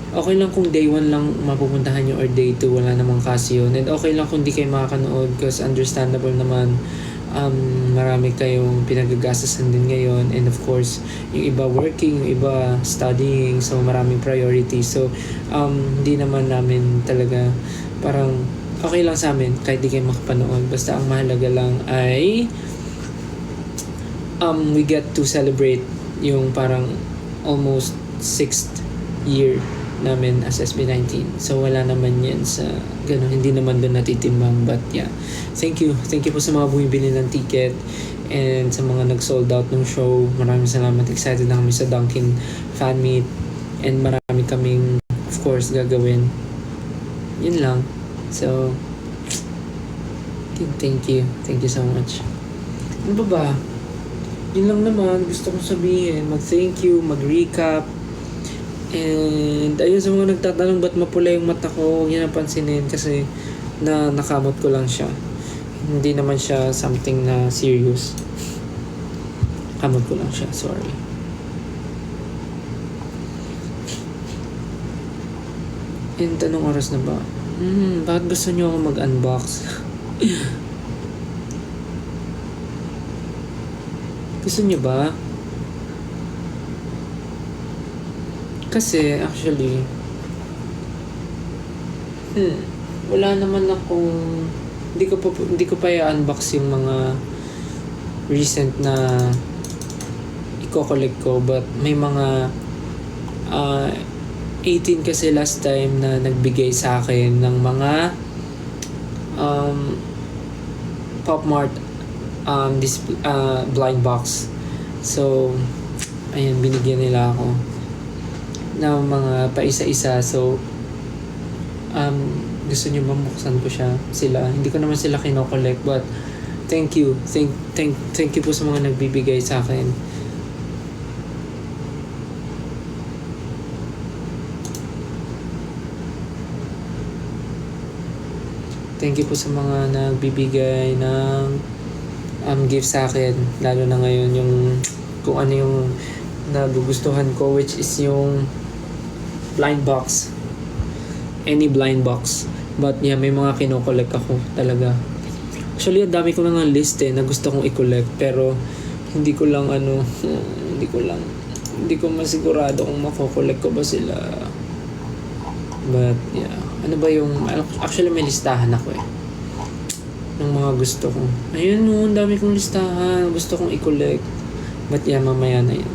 okay lang kung day 1 lang mapupuntahan nyo or day 2, wala namang kasi yun. And okay lang kung di kayo makakanood because understandable naman, marami kayong pinagagastasan din ngayon. And of course, yung iba working, yung iba studying, so maraming priorities. So, hindi naman namin talaga parang okay lang sa amin kahit di kayo makapanood. Basta ang mahalaga lang ay we get to celebrate yung parang almost 6th year namin as SB19. So wala naman yan sa gano'n, hindi naman doon natitimbang. But yeah, thank you po sa mga bumibili ng ticket and sa mga nag-sold out ng show. Maraming salamat, excited na kami sa Dunkin fan meet and marami kaming of course gagawin. Yun lang. So thank you so much. Ano ba? Yun lang naman gusto kong sabihin. Mag-thank you, mag-recap. And ayun, sa mga nagtatanong ba't mapula yung mata ko, huwag niyo napansinin kasi nakamot ko lang siya. Hindi naman siya something na serious. Kamot ko lang siya, sorry. And anong oras na ba? Bakit gusto niyo ako mag-unbox? Gusto niyo ba? Kasi actually wala naman akong hindi ko pa i-unbox yung mga recent na i-collect ko, but may mga 18 kasi last time na nagbigay sa akin ng mga Pop Mart blind box. So ayun, binigyan nila ako ng mga paisa-isa. So gusto niyo ba buksan ko sila? Hindi ko naman sila kino-collect, but thank you po sa mga nagbibigay sa akin. Thank you po sa mga nagbibigay ng gift sa akin, lalo na ngayon yung kung ano yung nagugustuhan ko, which is yung blind box, any blind box. But yeah, may mga kino-collect ako talaga. Actually, ang dami ko na nga list na gusto kong i-collect, pero hindi ko masigurado kung mako-collect ko ba sila. But yeah, ano ba yung actually may listahan ako ng mga gusto ko. Ayun, ang dami kong listahan, gusto kong i-collect. But yeah, mamaya na yan.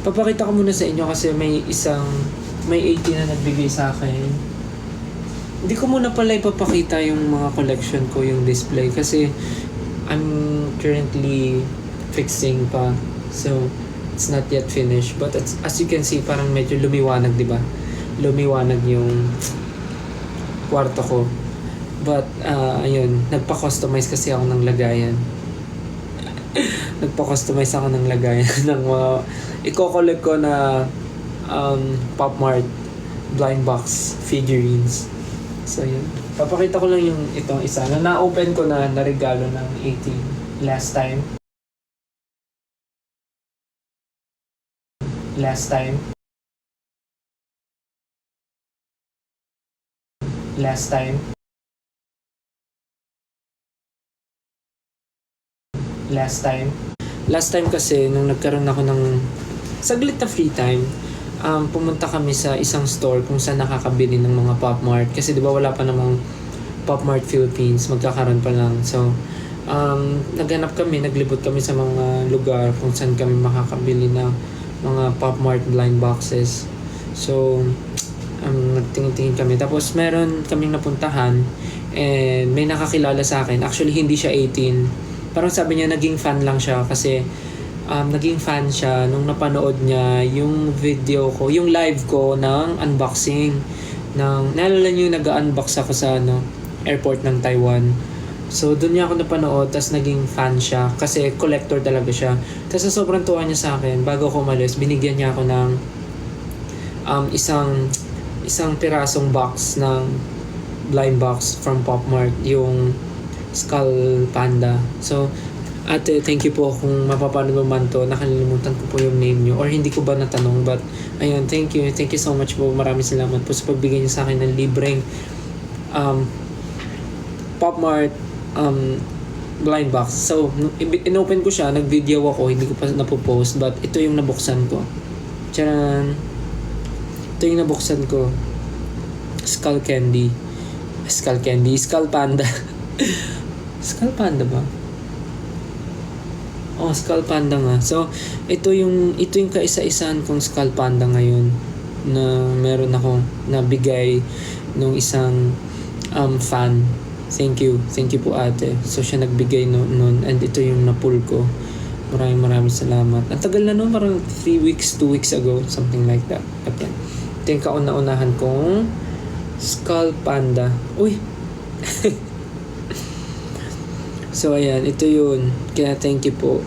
Papakita ko muna sa inyo kasi may 18 na nagbigay sa akin. Hindi ko muna pala ipapakita yung mga collection ko, yung display, kasi I'm currently fixing pa. So, it's not yet finished. But as you can see, parang medyo lumiwanag, di ba? Lumiwanag yung kwarto ko. But, ayun, nagpa-customize kasi ako ng lagayan. Nagpa-customize ako ng lagayan ng mga i-collect ko na Pop Mart blind box figurines. So yun, papakita ko lang yung itong isa na na-open ko na regalo ng 18 last time. Last time kasi nung nagkaroon ako ng saglit na free time, pumunta kami sa isang store kung saan nakakabili ng mga Pop Mart. Kasi di ba wala pa namang Pop Mart Philippines, magkakaroon pa lang. So, naglibot kami sa mga lugar kung saan kami makakabili ng mga Pop Mart blind boxes. So, nagtingin-tingin kami. Tapos, meron kaming napuntahan and may nakakilala sa akin. Actually, hindi siya 18. Parang sabi niya, naging fan lang siya kasi naging fan siya nung napanood niya yung video ko, yung live ko ng unboxing naalala niyo nag-unbox ako sa airport ng Taiwan. So doon niya ako napanood, tas naging fan siya kasi collector talaga siya. Tas sobrang tuwa niya sa akin, bago ako umalis, binigyan niya ako ng isang pirasong box ng blind box from Pop Mart, yung Skull Panda. So Ate, thank you po kung mapapanood mo man to. Nakalimutan ko po yung name nyo or hindi ko ba natanong, but ayun, thank you. Thank you so much po. Maraming salamat po sa pagbigay niyo sa akin ng libreng um, Pop Mart blind box. So, inopen ko siya, nag-video ako, hindi ko pa napopost, but ito yung nabuksan ko. Charan! Ito yung nabuksan ko. Skull Candy. Skull Panda. Skull Panda ba? Oh, Skull Panda nga. So, ito yung kaisa-isahan kong Skull Panda ngayon na meron ako nabigay nung isang fan. Thank you po ate. So, siya nagbigay noon and ito yung napul ko. Maraming salamat. Ang tagal na noon, parang 2 weeks ago, something like that. But yan. Ito yung kauna-unahan kong Skull Panda. Uy! So, ayan. Ito yun. Kaya thank you po.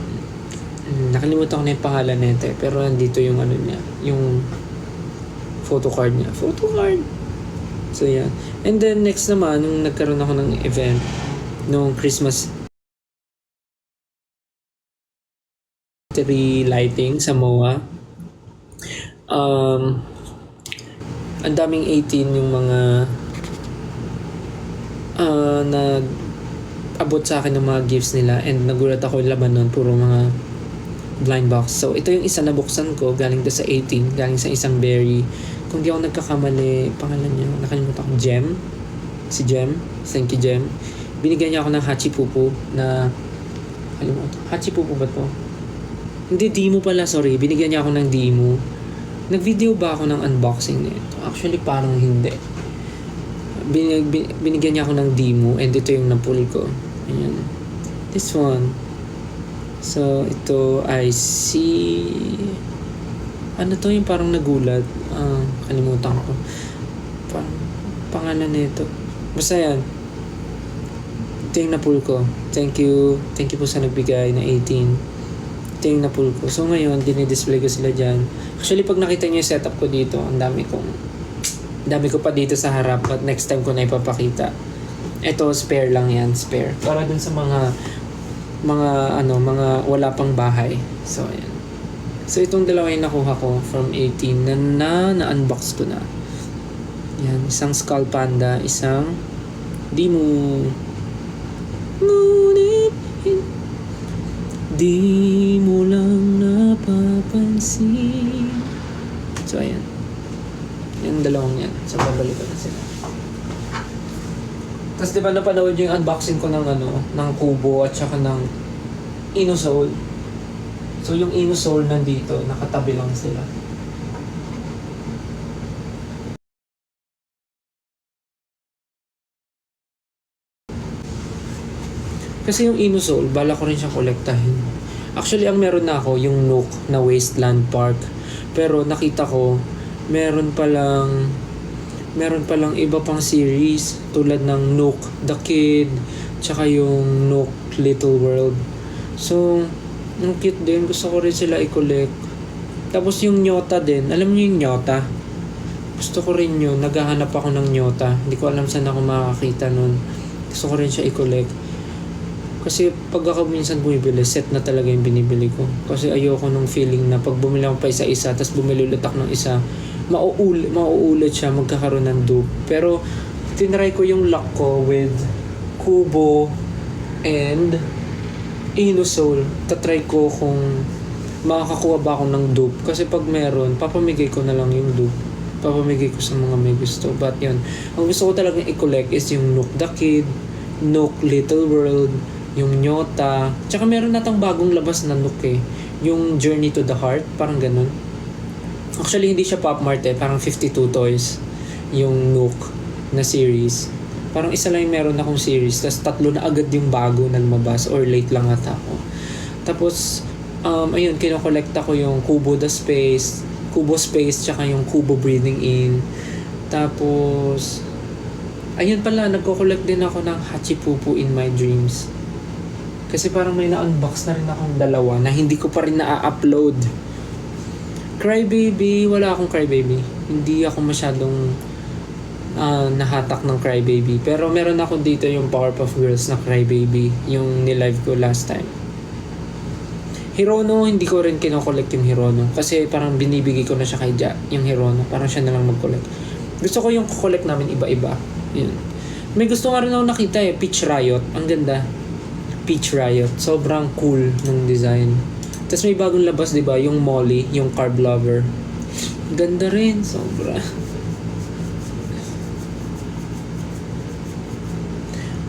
Nakalimutan ko na yung pangalan nito pero nandito yung ano niya. Yung photo card niya. Photo card! So, yan. And then, next naman, nung nagkaroon ako ng event nung Christmas tree lighting sa MOA. Ang daming 18 yung mga nag-abot sa akin ng mga gifts nila and nagulat ako yung laman nun, puro mga blind box. So, ito yung isa na buksan ko, galing doon sa 18, galing sa isang berry. Kung di ako nagkakamali, pangalan niya, nakalimutan ko, Gem. Si Gem. Thank you, Gem. Binigyan niya ako ng Hachipupu na, Hachipupu ba to? Hindi, Dimo pala, sorry. Binigyan niya ako ng Dimo. Nag-video ba ako ng unboxing nito? Actually, parang hindi. Binigyan niya ako ng Dimo and ito yung napul ko. Ayan. This one. So, ito ay ano to yung parang nagulat? Kalimutan ko. Parang pangalan nito. Basta yan. Ito yung napul ko. Thank you po sa nagbigay na 18. Ito yung napul ko. So, ngayon, dinidisplay ko sila dyan. Actually, pag nakita niyo yung setup ko dito, ang dami ko pa dito sa harap, but next time ko na ipapakita. Ito, spare lang yan. Spare. Para dun sa mga wala pang bahay. So, ayan. So, itong dalawa yung nakuha ko from 18 na-unbox ko na. Yan. Isang Skull Panda, isang Dimo. Ngunit di mo lang napapansin. So, ayan. Yung dalawang yan. So, babalik ko na sila. Tapos diba napanood yung unboxing ko ng Kubo at saka ng Inosol. So yung Inosol nandito, nakatabi lang sila. Kasi yung Inosol, bala ko rin siyang kolektahin. Actually, ang meron na ako, yung Nook na Wasteland Park. Pero nakita ko, meron palang iba pang series tulad ng Nook the Kid tsaka yung Nook Little World. So, ang cute din. Gusto ko rin sila i-collect. Tapos yung Nyota din. Alam niyo yung Nyota? Gusto ko rin yun. Naghahanap ako ng Nyota. Hindi ko alam saan ako makakita nun. Gusto ko rin siya i-collect. Kasi pag ako minsan bumibili, set na talaga yung binibili ko. Kasi ayoko nung feeling na pag bumili ako pa isa-isa tapos bumili ulit ako ng isa, mauulit siya, magkakaroon ng dupe. Pero tinry ko yung luck ko with Kubo and Inosol. Tatry ko kung makakakuha ba ako ng dupe. Kasi pag meron, papamigay ko na lang yung dupe. Papamigay ko sa mga may gusto. But yun, ang gusto ko talagang i-collect is yung Nook the Kid, Nook Little World, yung Nyota. Tsaka meron natang bagong labas na Nook eh. Yung Journey to the Heart, parang ganun. Actually, hindi siya Pop Mart eh. Parang 52 toys yung Nook na series. Parang isa lang yung meron akong series. Tapos 3 na agad yung bago na lumabas. Or late lang ata ako. Tapos, ayun, kinokolekta ko yung Kubo Space, tsaka yung Kubo Breathing In. Tapos, ayun pala, nagko-collect din ako ng Hachipupu in my dreams. Kasi parang may na-unbox na rin akong 2 na hindi ko pa rin na-upload. Crybaby, wala akong Crybaby. Hindi ako masyadong nahatak ng Crybaby. Pero meron ako dito yung Powerpuff Girls na Crybaby. Yung nilive ko last time. Hirono, hindi ko rin kinokollect yung Hirono. Kasi parang binibigay ko na siya kay Ja, yung Hirono. Parang siya na lang mag-collect. Gusto ko yung collect namin iba-iba. Yun. May gusto nga rin ako nakita Peach Riot. Ang ganda. Peach Riot. Sobrang cool ng design. Tapos may bagong labas, di ba? Yung Molly, yung Carb Lover. Ganda rin. Sobra.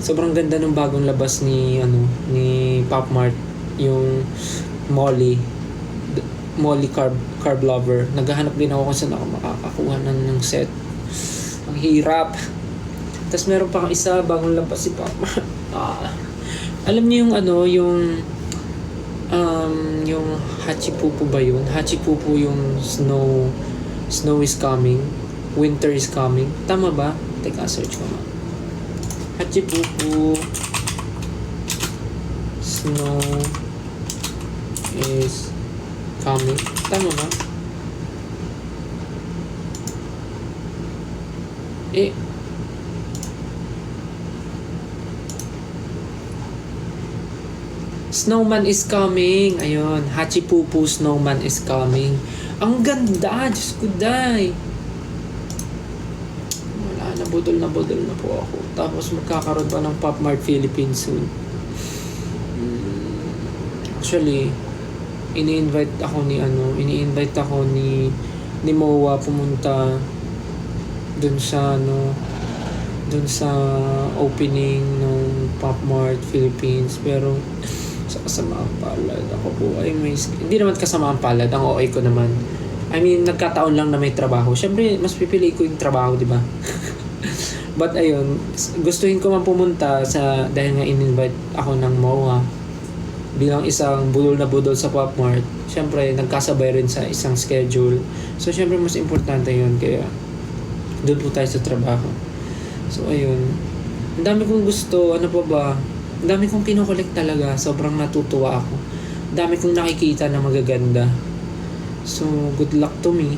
Sobrang ganda ng bagong labas ni Pop Mart, yung Molly Carb Lover. Naghahanap din ako kung saan ako makakakuha ng set. Ang hirap. Tapos meron pa isa bagong labas si Pop Mart. Alam niyo yung yung Hachipupu ba yun? Hachipupu yung Snow is coming, Winter is coming. Tama ba? Teka, search ko nga. Hachipupu Snow is coming. Tama ba? Snowman is coming. Ayun. Hachipupu Snowman is coming. Ang ganda. Diyos ko, day. Wala. Nabudol na po ako. Tapos magkakaroon pa ng Pop Mart Philippines soon. Actually, ini-invite ako ni MOA pumunta dun sa opening ng Pop Mart Philippines, pero sa kasamaang palad ako po ay hindi naman kasamaang palad, ang OA ko naman. I mean, nagkataon lang na may trabaho. Siyempre, mas pipili ko yung trabaho, di ba? But ayun, gustuhin ko man pumunta dahil nga in-invite ako ng MOA bilang isang budol na budol sa Pop Mart. Siyempre, nagkasabay rin sa isang schedule. So, siyempre, mas importante yun. Kaya, doon po tayo sa trabaho. So, ayun. Ang dami kong gusto. Ano pa ba? Ang dami kong kinokollect talaga. Sobrang natutuwa ako. Ang dami kong nakikita na magaganda. So, good luck to me.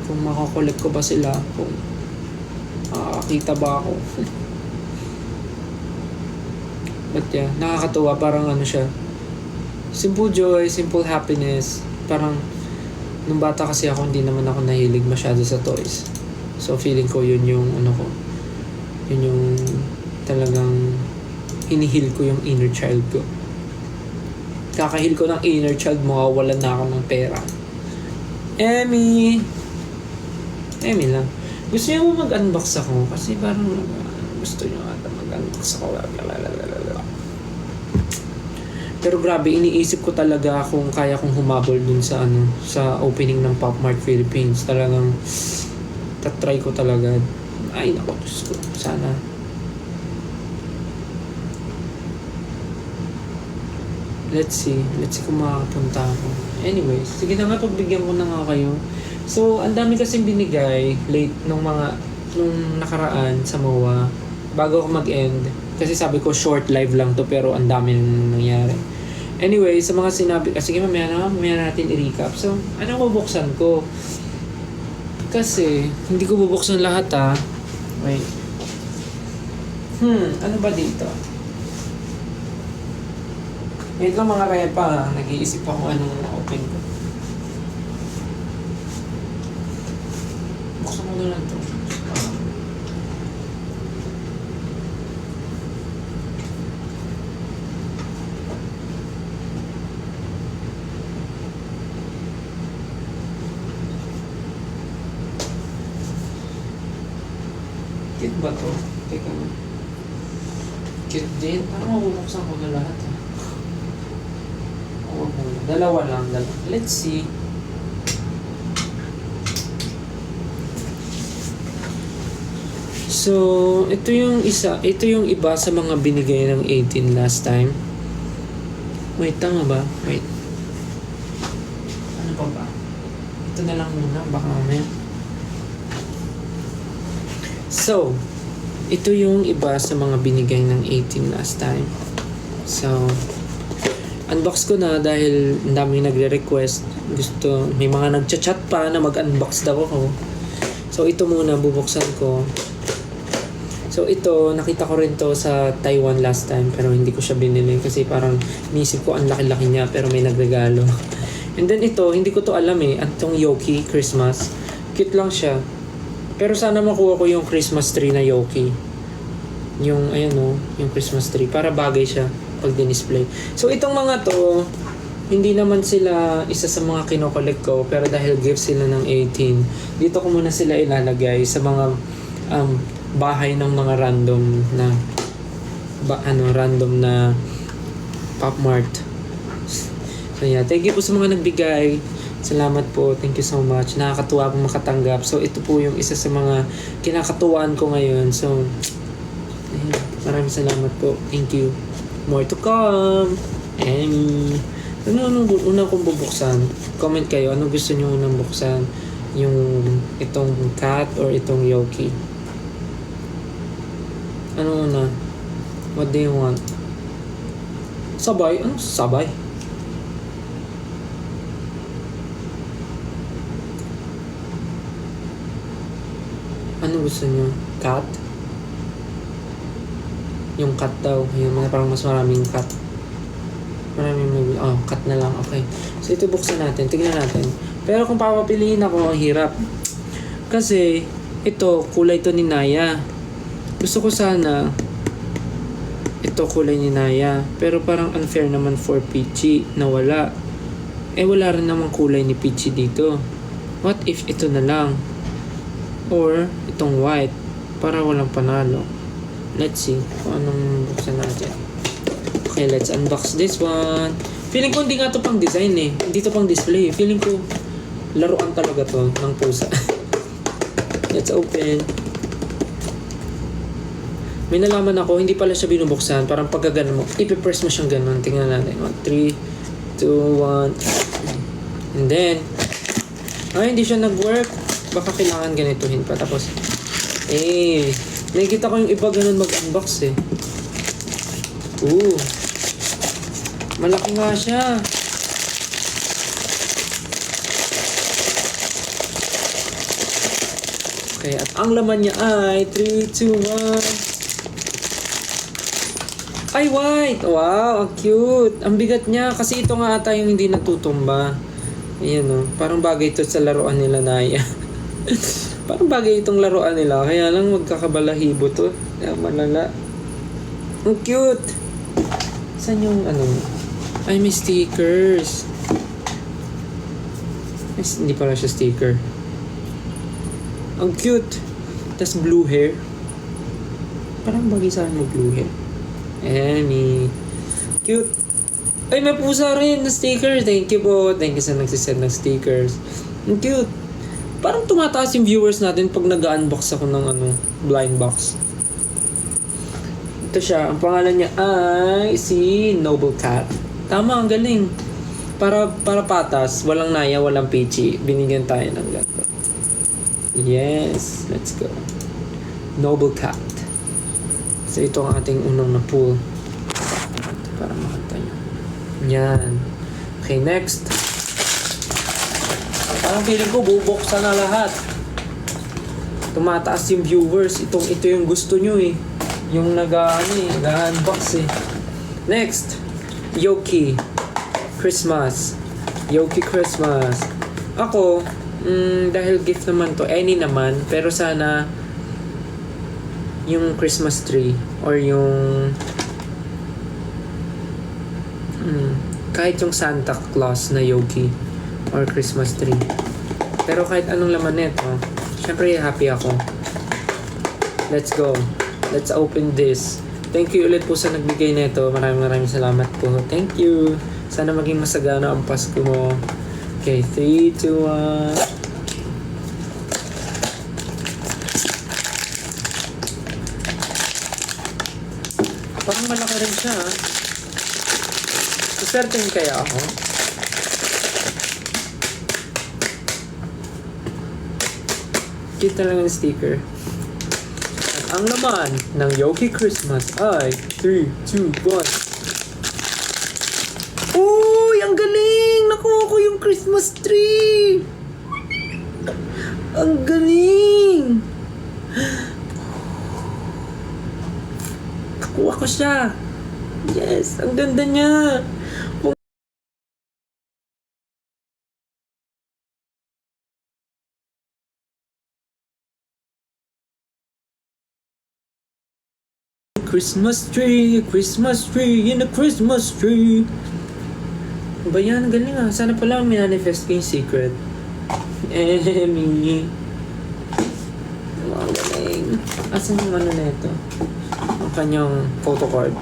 Kung makakollect ko ba sila. Kung makakakita ba ako. But yeah, nakakatuwa. Parang siya. Simple joy, simple happiness. Parang, nung bata kasi ako, hindi naman ako nahilig masyado sa toys. So, feeling ko yun yung yun yung talagang hinihil ko yung inner child ko. Kakahil ko ng inner child, mawawalan na ako ng pera. Emmy lang. Gusto niyo mo mag-unbox ako? Kasi parang gusto niyo ata mag-unbox ako. Pero grabe, iniisip ko talaga kung kaya kong humabol dun sa opening ng Pop Mart Philippines. Talagang tatry ko talaga. Ay, naku, Diyos ko. Sana. Let's see kung makakapunta ako. Anyway, sige na nga, pagbigyan ko na nga kayo. So, ang dami kasing binigay late nung nakaraan sa MOA bago ako mag-end. Kasi sabi ko short live lang to, pero ang dami nang nangyari. Anyway, sa mga sinabi, sige mamaya natin i-recap. So, ano bubuksan ko? Kasi, hindi ko bubuksan lahat Wait. Ano ba dito? Wait lang mga repa Nag-iisip ako anong open ko. Buksan mo na lang ito. Kit ba to? Teka mo. Kit din? Parang mabubuksan ko na lahat Dalawa lang. Let's see. So, ito yung iba sa mga binigay ng 18 last time. Wait, tama ba? Wait. Ano pa ba? Ito na lang muna, baka mamaya. So, ito yung iba sa mga binigay ng 18 last time. So, unbox ko na dahil ang daming nagre-request. May mga nagchat-chat pa na mag-unbox daw ako. So, ito muna, bubuksan ko. So, So ito, nakita ko rin to sa Taiwan last time pero hindi ko siya binili kasi parang inisip ko ang laki-laki niya pero may nagregalo. And then ito, hindi ko to alam eh. Itong Yoki Christmas. Cute lang siya. Pero sana makuha ko yung Christmas tree na Yoki. Yung, ayan o, yung Christmas tree. Para bagay siya pag dinisplay. So itong mga to, hindi naman sila isa sa mga kinokollect ko. Pero dahil gift sila ng 18, dito ko muna sila ilalagay sa mga bahay ng mga random na random na Pop Mart. So yeah, thank you po sa mga nagbigay. Salamat po. Thank you so much. Nakakatuwa po makatanggap. So ito po yung isa sa mga kinakatuwaan ko ngayon. So maraming salamat po. Thank you. More to come. And ano unang kong bubuksan? Comment kayo. Ano gusto nyo unang buksan? Yung itong cat or itong Yoki? Ano na? What do you want? Sabay? Ano sabay? Ano gusto nyo? Cat? Yung cat daw. Yung parang mas maraming cat. Cat na lang. Okay. So ito buksan natin. Tignan natin. Pero kung papapiliin ako, ang hirap. Kasi ito, kulay to ni Naya. Gusto ko sana ito kulay ni Naya. Pero parang unfair naman for Peachy na wala. Wala rin namang kulay ni Peachy dito. What if ito na lang? Or itong white. Para walang panalo. Let's see kung anong buksan natin. Okay, let's unbox this one. Feeling ko hindi nga to pang design eh. Hindi to pang display. Feeling ko laruan talaga to ng pusa. Let's open. May nalaman ako, hindi pala siya binubuksan. Parang pagkagano mo, ipipress mo siyang ganun. Tingnan natin. 1, 3, 2, 1. And then, hindi siya nag-work. Baka kailangan ganituhin pa. Tapos, nakikita ko yung iba ganun mag-unbox eh. Malaki nga siya. Okay, at ang laman niya ay 3, 2, 1. Ay, white! Wow, ang cute! Ang bigat niya kasi ito nga ata yung hindi natutumba. Ayan o, parang bagay ito sa laruan nila Naya. Parang bagay itong laruan nila, kaya lang magkakabalahibo to. Malala. Ang cute! Saan yung Ay, may stickers. Hindi pala siya sticker. Ang cute! Tas blue hair. Parang bagay sa akin blue hair. Cute! Ay, may pusa rin na sticker. Thank you po. Thank you sa nagsisend ng stickers. Ang cute! Parang tumataas yung viewers natin pag nag-unbox ako ng blind box. Ito siya. Ang pangalan niya ay si Noble Cat. Tama, ang galing. Para patas, walang Naya, walang Peachy. Binigyan tayo ng ganito. Yes, let's go. Noble Cat. So ito ang ating unang na pull. Para makita nyo. Yan. Okay, next. Parang feeling ko bubuksan na lahat. Tumataas yung viewers. Ito yung gusto nyo eh. Yung nag-unbox eh. Next. Yoki Christmas. Yoki Christmas. Ako, dahil gift naman to, any naman, pero sana yung Christmas tree or yung kahit yung Santa Claus na Yoki or Christmas tree. Pero kahit anong laman nito, syempre happy ako. Let's go. Let's open this. Thank you ulit po sa nagbigay nito. Maraming salamat po. Thank you. Sana maging masagana ang Pasko mo. Okay, 3, 2, 1. Parang malaki rin siya. Certain kaya ako. Kita lang yung sticker. Ang laman ng Yoki Christmas ay 3, 2, 1. Uy! Ang galing! Nakuha ko yung Christmas tree! Ang galing! nakuha ko siya. Yes, ang ganda niya. Christmas tree in a Christmas tree. Ano ba yan? Ang galing ah. Sana pala manifest ko yung secret. Emmy. Ang galing. Asan yung ano na ito? Ang kanyang photocard.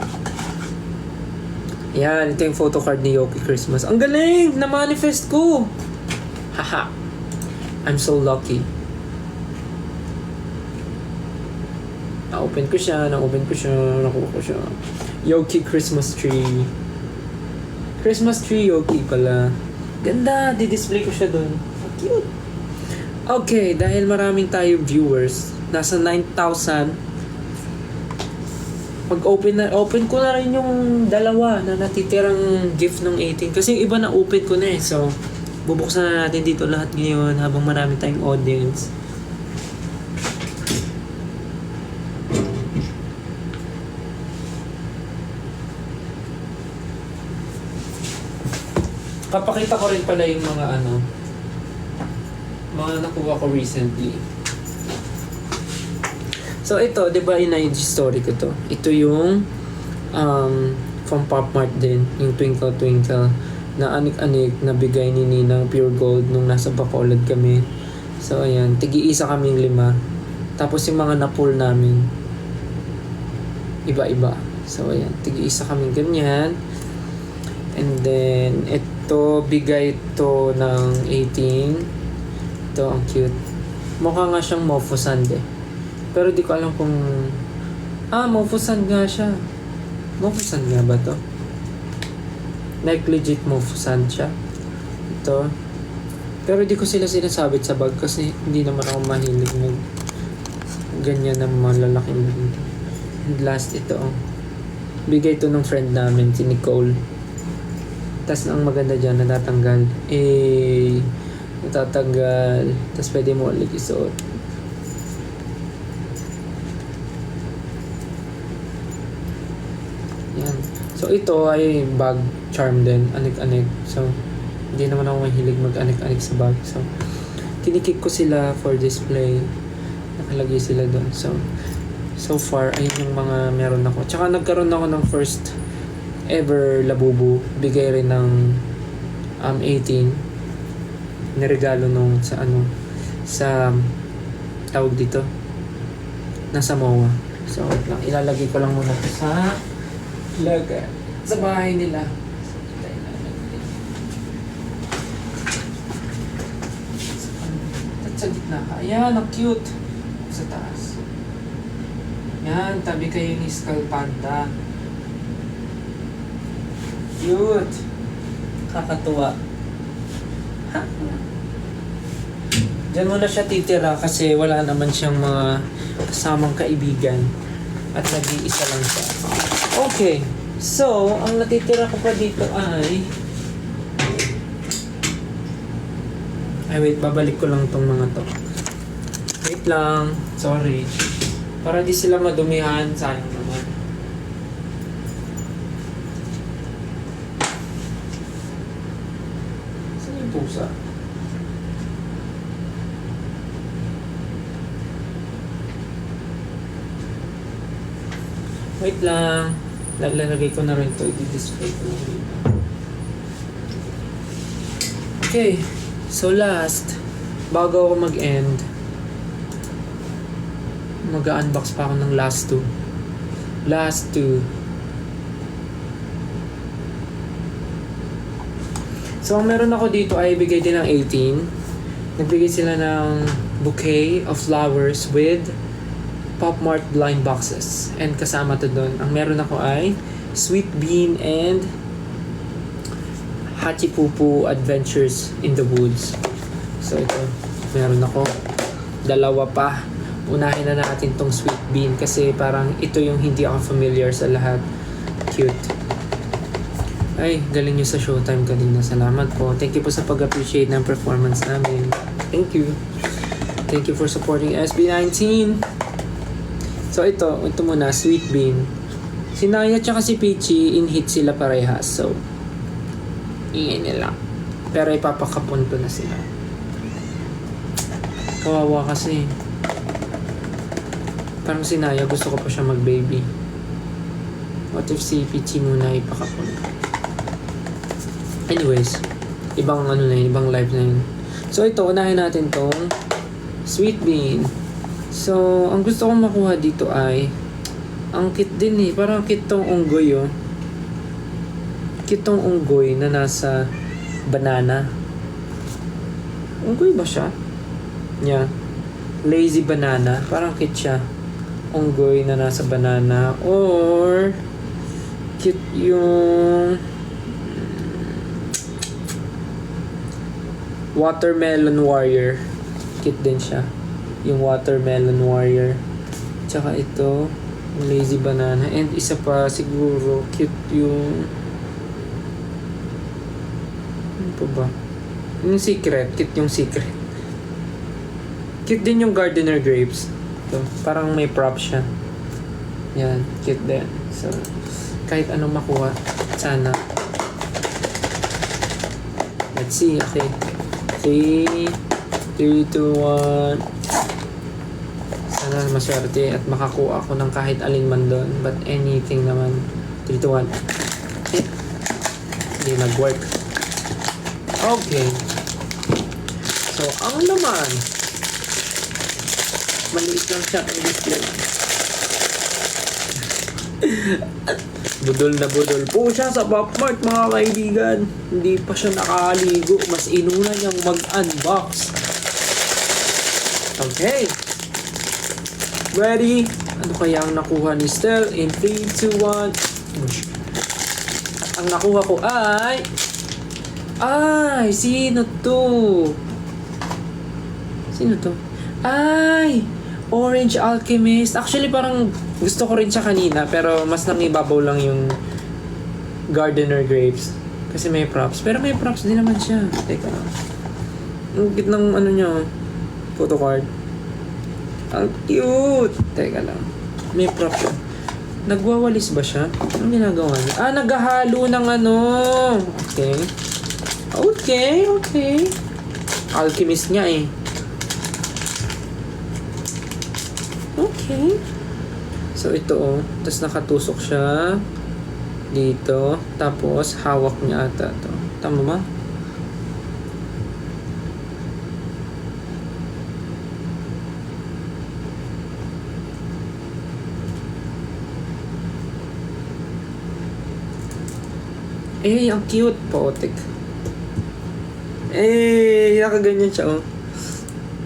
Yan, ito yung photocard ni Yoki Christmas. Ang galing! Na-manifest ko! Haha. I'm so lucky. Na-open ko siya, nakuha ko siya. Yoki Christmas tree. Christmas tree Yoki pala. Ganda, di-display ko siya dun. Cute. Okay, dahil maraming tayo viewers, nasa 9,000. Open ko na rin yung dalawa na natitirang gift ng 18. Kasi yung iba na open ko na eh. So, bubuksan na natin dito lahat ngayon habang marami tayong audience. Papakita ko rin pala yung mga mga nakuha ko recently. So ito, 'di ba in-IG story ko to. Ito yung from Pop Mart din, yung Twinkle Twinkle na anik-anik na bigay ni Ninang Pure Gold nung nasa Bacolod kami. So ayan, tigi-isa kaming 5. Tapos yung mga na-pull namin iba-iba. So ayan, tigi-isa kaming ganyan. And then ito, bigay ito ng 18. Ito, ang cute. Mukha nga siyang Mofusand eh. Pero di ko alam kung... Mofusand nga siya. Mofusand nga ba to? Like legit Mofusand siya. Ito. Pero di ko sila sinasabit sa bag kasi hindi naman ako mahilig mag... ganyan na malalaking bag. And last, ito. Bigay ito ng friend namin, si Nicole. Tapos ang maganda dyan, natatanggal. Natatanggal. Tapos pwede mo ulit isuot. Yan. So ito ay bag charm din. Anik-anik. So hindi naman ako mahilig mag-anik-anik sa bag. So kinikip ko sila for display. Nakalagay sila doon. So far, ayun yung mga meron ako. Tsaka nagkaroon ako ng first ever labubu, bigay rin ng 18. Niregalo nung sa tawag dito nasa MOA. So lang, ilalagay ko lang muna sa bahay nila. At sa gitna ka. Ayan, ang cute. Sa taas. Yan, tabi kayo ni Skull Panda. Cute. Kakatuwa. Ha? Diyan muna siya titira kasi wala naman siyang mga kasamang kaibigan. At nag-iisa lang siya. Okay. So, ang natitira ko pa dito ay... wait. Babalik ko lang tong mga to. Wait lang. Sorry. Para di sila madumihan. Sayang naman. Pusa. Wait lang. Lalagay ko na rin ito. I-display ko na rin. Okay. So last, bago ako mag-end, mag-unbox pa ako ng last two. So, ang meron ako dito ay bigay din ng 18. Nagbigay sila ng bouquet of flowers with Pop Mart blind boxes. And kasama to doon. Ang meron ako ay Sweet Bean and Hachipupu Adventures in the Woods. So, ito. Meron ako. 2 pa. Unahin na natin tong Sweet Bean kasi parang ito yung hindi ako familiar sa lahat. Cute. Ay, galing nyo sa Showtime kanina. Salamat po. Thank you po sa pag-appreciate ng performance namin. Thank you. Thank you for supporting SB19. So ito muna, Sweet Bean. Si Naya tsaka si Peachy, in-hit sila parehas. So, ingay nila. Pero ipapakapunto na sila. Kawawa kasi. Parang si Naya, gusto ko pa siya mag-baby. What if si Peachy muna ipakapunto? Anyways, ibang ano na yun, ibang live na yun. So ito, unahin natin tong Sweet Bean. So, ang gusto kong makuha dito ay ang cute din eh. Parang cute tong unggoy oh. Cute tong unggoy na nasa banana. Unggoy ba siya? Yeah. Lazy banana. Parang cute siya. Unggoy na nasa banana. Or cute yung Watermelon Warrior. Cute din siya. Yung Watermelon Warrior. Tsaka ito, Lazy Banana. And isa pa siguro, cute yung... Ano pa ba? Yung Secret. Cute yung Secret. Cute din yung Gardener Grapes. Ito, parang may prop siya. Yan, cute din. So, kahit anong makuha, sana. Let's see, okay. 3, 2, 1. Sana maswerte at makakuha ako ng kahit alin man doon. But anything naman. 3, 2, 1. Hindi nag-work. Okay. So, ang laman. Maliit lang siya ang display. Budol na budol po siya sa Pop-Mart mga kaibigan. Hindi pa siya nakaligo. Mas inuna niyang mag-unbox. Okay. Ready? Ano kaya ang nakuha ni Stel? In 3, 2, 1. At ang nakuha ko ay... Ay! Sino to? Sino to? Ay! Orange Alchemist. Actually, parang gusto ko rin siya kanina. Pero mas nangibabaw lang yung Gardener Grapes. Kasi may props. Pero may props din naman siya. Teka lang. Ang cute ng ano niya. Photo card. Ang cute! Teka lang. May props siya. Nagwawalis ba siya? Anong ginagawa niya? Ah, naghahalo ng ano. Okay. Okay, okay. Alchemist nga eh. Okay. So ito oh, tapos nakatusok siya dito, tapos hawak niya ata to. Tama ba? Eh, ang cute, poetic. Eh, nakaganyan siya oh.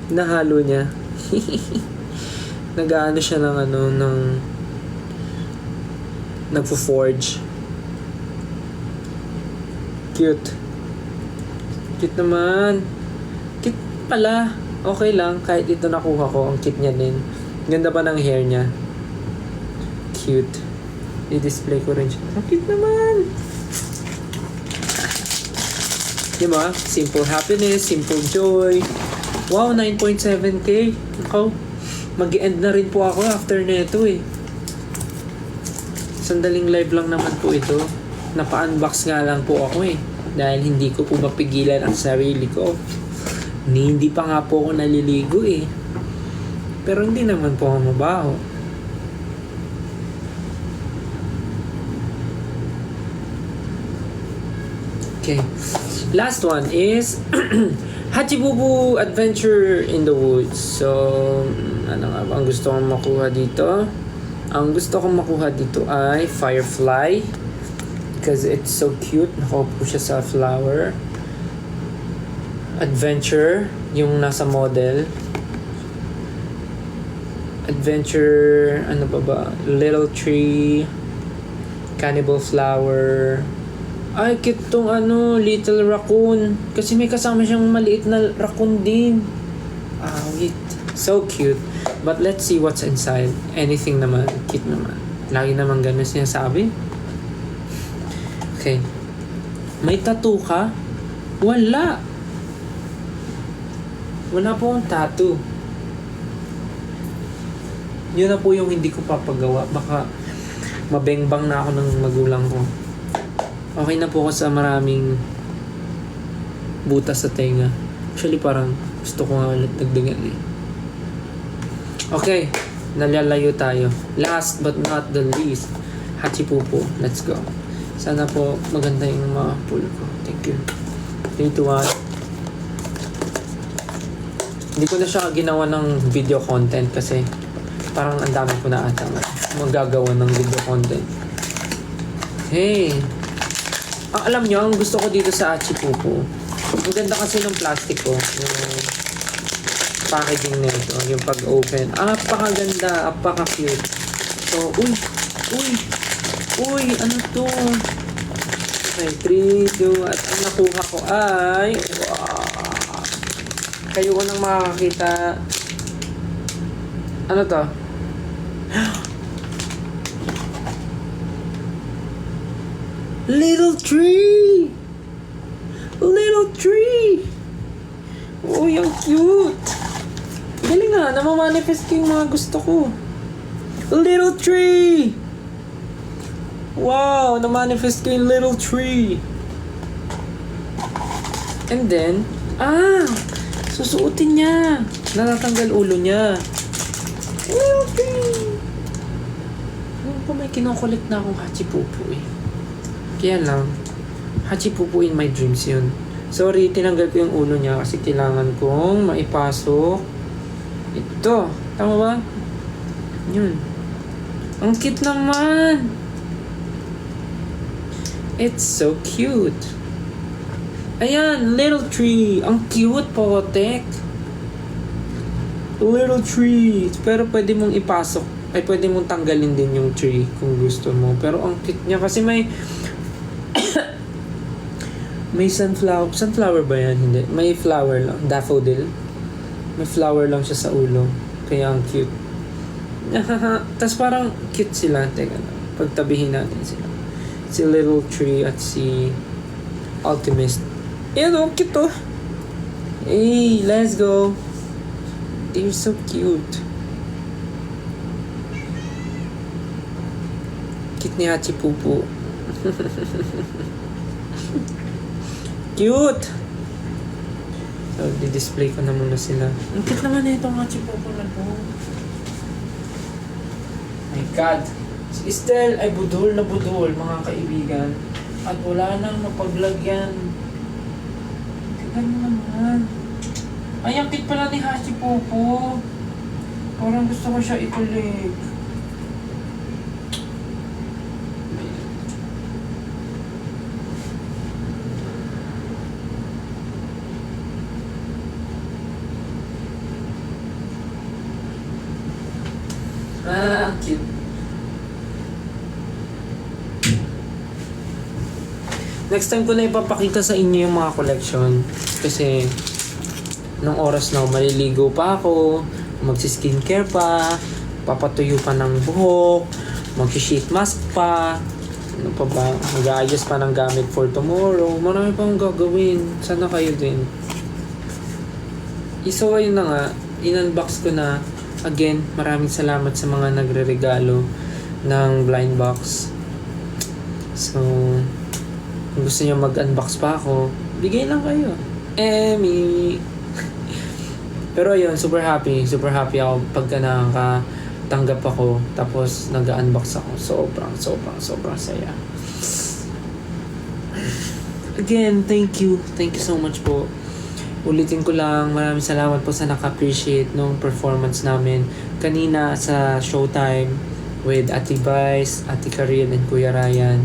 Nahalo niya. Nag-aano siya ng ano, ng nagfo-forge. Cute. Cute naman. Cute pala. Okay lang, kahit ito nakuha ko, ang cute niya din. Ganda pa ng hair niya. Cute. I-display ko rin siya. Ang cute naman. Diba? Simple happiness, simple joy. Wow, 9.7k. Ikaw. Mag-end na rin po ako after neto eh. Sandaling live lang naman po ito. Napa-unbox nga lang po ako eh. Dahil hindi ko po mapigilan ang sarili ko. Hindi pa nga po ako naliligo eh. Pero hindi naman po ako mabaho. Okay. Last one is Hachibubu Adventure in the Woods. So, ano nga ba ang gusto kong makuha dito? Ang gusto kong makuha dito ay Firefly. Because it's so cute. Nakaupo siya sa flower. Adventure, yung nasa model. Adventure, ano ba? Little Tree. Cannibal Flower. Ay, cute tong ano, Little Raccoon. Kasi may kasama siyang maliit na raccoon din. Ah, wait. So cute. But let's see what's inside. Anything naman. Cute naman. Lagi naman ganun sinasabi. Okay. May tattoo ka? Wala. Wala po akong tattoo. Yun na po yung hindi ko papagawa. Baka mabengbang na ako ng magulang ko. Okay na po ako sa maraming butas sa tenga. Actually, parang gusto ko nga ulit dagdagan eh. Okay, nalalayo tayo. Last but not the least, Hachipupo. Let's go. Sana po maganda yung mga pull ko. Thank you. 3, 2, 1. Hindi ko na siya ginawa ng video content kasi parang ang dami ko na ata magagawa ng video content. Hey! Alam nyo, ang gusto ko dito sa Hachipupo, ang ganda kasi ng plastic ko. Yung packaging nito, yung pag-open. Apakaganda, apaka-cute. So, uy, ano to? Okay, 3, 2, at ang nakuha ko ay, wow! Kayo ko nang makakita. Ano to? Little tree! Little tree! Oh, yung cute! Galing nga, namamanifest ko yung mga gusto ko. Little tree! Wow, namanifest ko yung little tree. And then, susuotin niya. Natatanggal ulo niya. Little tree! Ano pa may kinokollect na akong Hachipupo eh. Kaya lang, Hachipupo in my dreams yun. Sorry, tinanggal ko yung ulo niya kasi kailangan kong maipasok. Ito. Tama ba? Yun. Ang cute naman! It's so cute. Ayan, little tree. Ang cute po, Tek. Little tree. Pero pwede mong ipasok. Ay, pwede mong tanggalin din yung tree kung gusto mo. Pero ang cute niya kasi may may sunflower. Sunflower ba yan? Hindi. May flower lang. Daffodil. May flower lang siya sa ulo. Kaya ang cute. Tapos parang cute sila. Teka na. Pagtabihin natin sila. Si Little Tree at si Alchemist. Ayan o, cute o. Hey, let's go. They're so cute. Cute ni Hachipupo. Cute! So, di-display ko na muna sila. Ang cute naman na itong Hachipupo na to. My God! Si Estelle ay budol na budol, mga kaibigan. At wala nang mapaglagyan. Tignan mo naman. Ay, ang cute pala ni Hachipupo. Parang gusto ko siya itulig. Cute. Next time ko na ipapakita sa inyo yung mga collection. Kasi, nung oras na maliligo pa ako, magsi-skincare pa, papatuyo pa ng buhok, mag-sheet mask pa, ano pa ba, mag-aayos pa ng gamit for tomorrow, marami pa akong gagawin. Sana kayo din. So, ayun na nga, in-unbox ko na. Again, maraming salamat sa mga nagre-regalo ng blind box. So, kung gusto niyo mag-unbox pa ako, bigay lang kayo. Emmy! Pero ayun, super happy ako pagka nakakatanggap ako tapos nag-unbox ako. Sobrang saya. Again, thank you so much po. Ulitin ko lang, maraming salamat po sa naka-appreciate nung performance namin kanina sa Showtime with Ate Vice, Ate Karil, and Kuya Ryan.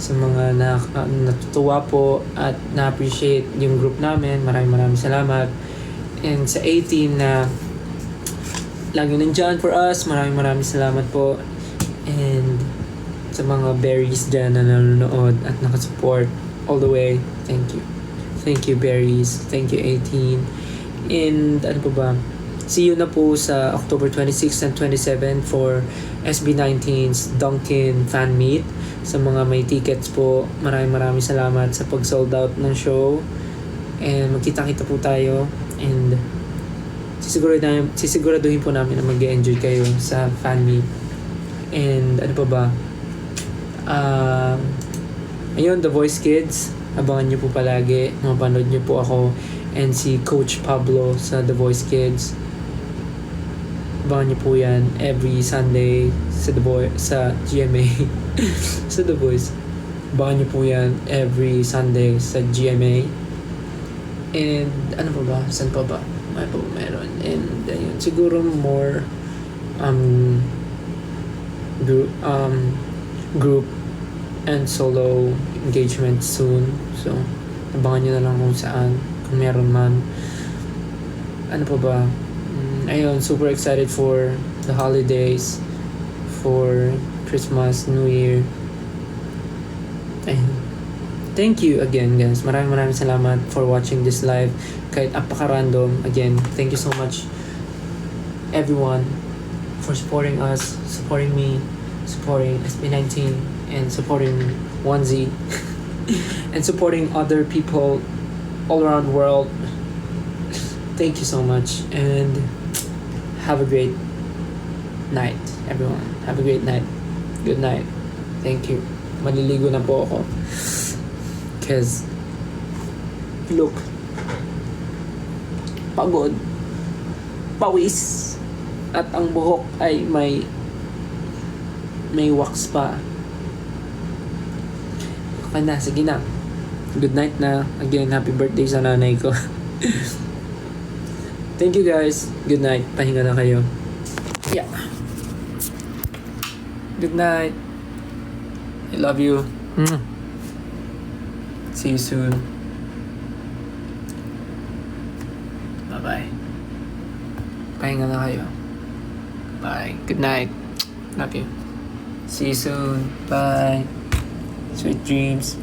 Sa mga natutuwa po at na-appreciate yung group namin, maraming salamat. And sa 18 na lagi nandyan for us, maraming salamat po. And sa mga berries dyan na nanonood at nakasupport all the way, thank you. Thank you, Berries. Thank you, 18. And ano pa ba? See you na po sa October 26 and 27 for SB19's Dunkin Fan Meet. Sa mga may tickets po, maraming salamat sa pag-sold out ng show. And magkita-kita po tayo. And sisiguraduhin po namin na mag-enjoy kayo sa fan meet. And ano pa ba? Ayun, The Voice Kids. Abangan nyo po palagi. Mapanood nyo po ako and si Coach Pablo sa The Voice Kids. Abangan nyo po yan every Sunday sa sa GMA. sa The Voice. Abangan nyo po yan every Sunday sa GMA. And ano pa ba? Saan pa ba? May pa ba meron? And ayun, siguro more group and solo engagement soon. So, abangan nyo na lang kung saan, kung meron man. Ano pa ba? Ayun, super excited for the holidays, for Christmas, New Year. Ayun. Thank you again, guys. Maraming salamat for watching this live. Kahit apaka-random. Again, thank you so much, everyone, for supporting us, supporting me, supporting SB19, and supporting 1Z, and supporting other people all around the world. Thank you so much, and have a great night, everyone. Have a great night. Good night. Thank you. Maliligo na po ako. Cause, look, pagod, pawis, at ang buhok ay may wax pa. Okay na, sige na. Good night na. Again, happy birthday sa nanay ko. Thank you guys. Good night. Pahinga na kayo. Yeah. Good night. I love you. See you soon. Bye-bye. Pahinga na kayo. Bye. Good night. Love you. See you soon. Bye. Sweet dreams.